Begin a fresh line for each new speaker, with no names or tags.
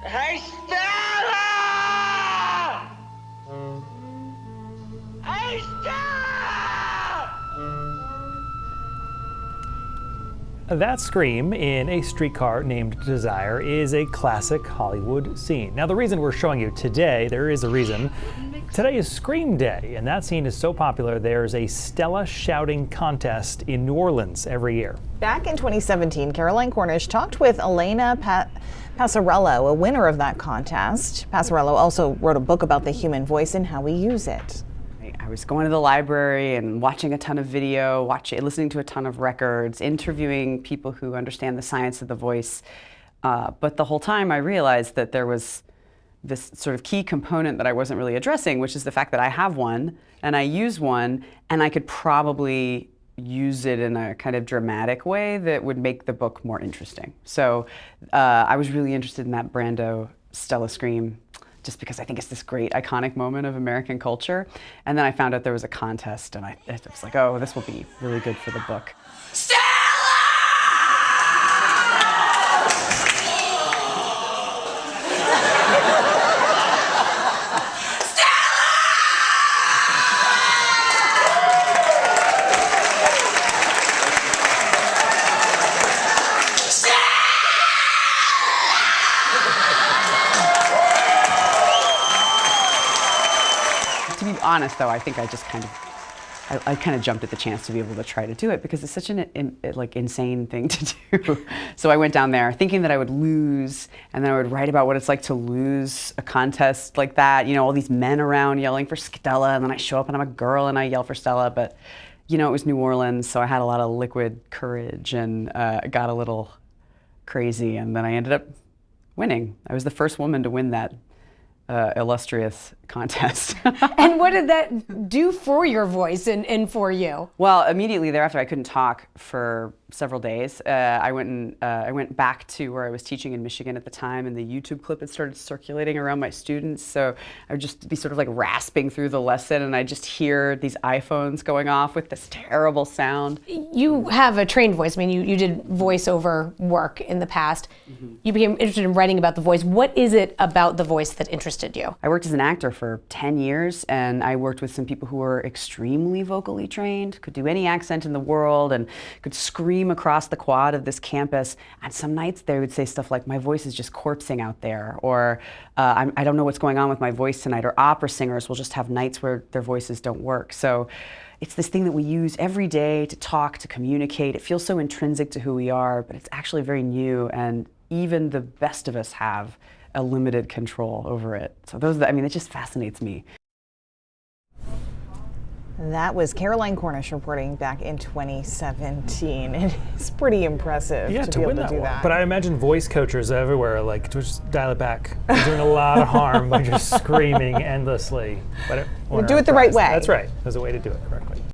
Hey, Stella! Hey, Stella!
That scream in A Streetcar Named Desire is a classic Hollywood scene. Now, the reason we're showing you today, there is a reason. Today is Scream Day, and that scene is so popular there's a Stella Shouting Contest in New Orleans every year.
Back in 2017, Caroline Cornish talked with Elena Passarello, a winner of that contest. Passarello also wrote a book about the human voice and how we use it.
I was going to the library and watching a ton of video, listening to a ton of records, interviewing people who understand the science of the voice. But the whole time I realized that there was this sort of key component that I wasn't really addressing, which is the fact that I have one and I use one, and I could probably use it in a kind of dramatic way that would make the book more interesting. So I was really interested in that Brando Stella scream, just because I think it's this great iconic moment of American culture. And then I found out there was a contest, and I was like, oh, this will be really good for the book. To be honest, though, I think I just kind of jumped at the chance to be able to try to do it because it's such an insane thing to do. So I went down there thinking that I would lose, and then I would write about what it's like to lose a contest like that. You know, all these men around yelling for Stella, and then I show up and I'm a girl and I yell for Stella. But you know, it was New Orleans, so I had a lot of liquid courage and got a little crazy, and then I ended up winning. I was the first woman to win that illustrious contest.
And what did that do for your voice and for you?
Well, immediately thereafter, I couldn't talk for several days. I went back to where I was teaching in Michigan at the time, and the YouTube clip had started circulating around my students. So I would just be sort of like rasping through the lesson, and I just hear these iPhones going off with this terrible sound.
You have a trained voice. I mean, you did voiceover work in the past. Mm-hmm. You became interested in writing about the voice. What is it about the voice that interested you?
I worked as an actor for 10 years, and I worked with some people who were extremely vocally trained, could do any accent in the world, and could scream across the quad of this campus. And some nights they would say stuff like, my voice is just corpsing out there, or I don't know what's going on with my voice tonight, or opera singers will just have nights where their voices don't work. So it's this thing that we use every day to talk, to communicate. It feels so intrinsic to who we are, but it's actually very new, and even the best of us have a limited control over it. So it just fascinates me.
That was Caroline Cornish reporting back in 2017. It is pretty impressive to be able to do that.
But I imagine voice coaches everywhere, like, just dial it back. You're doing a lot of harm by just screaming endlessly. But
do it the right way.
That's right. There's a way to do it correctly.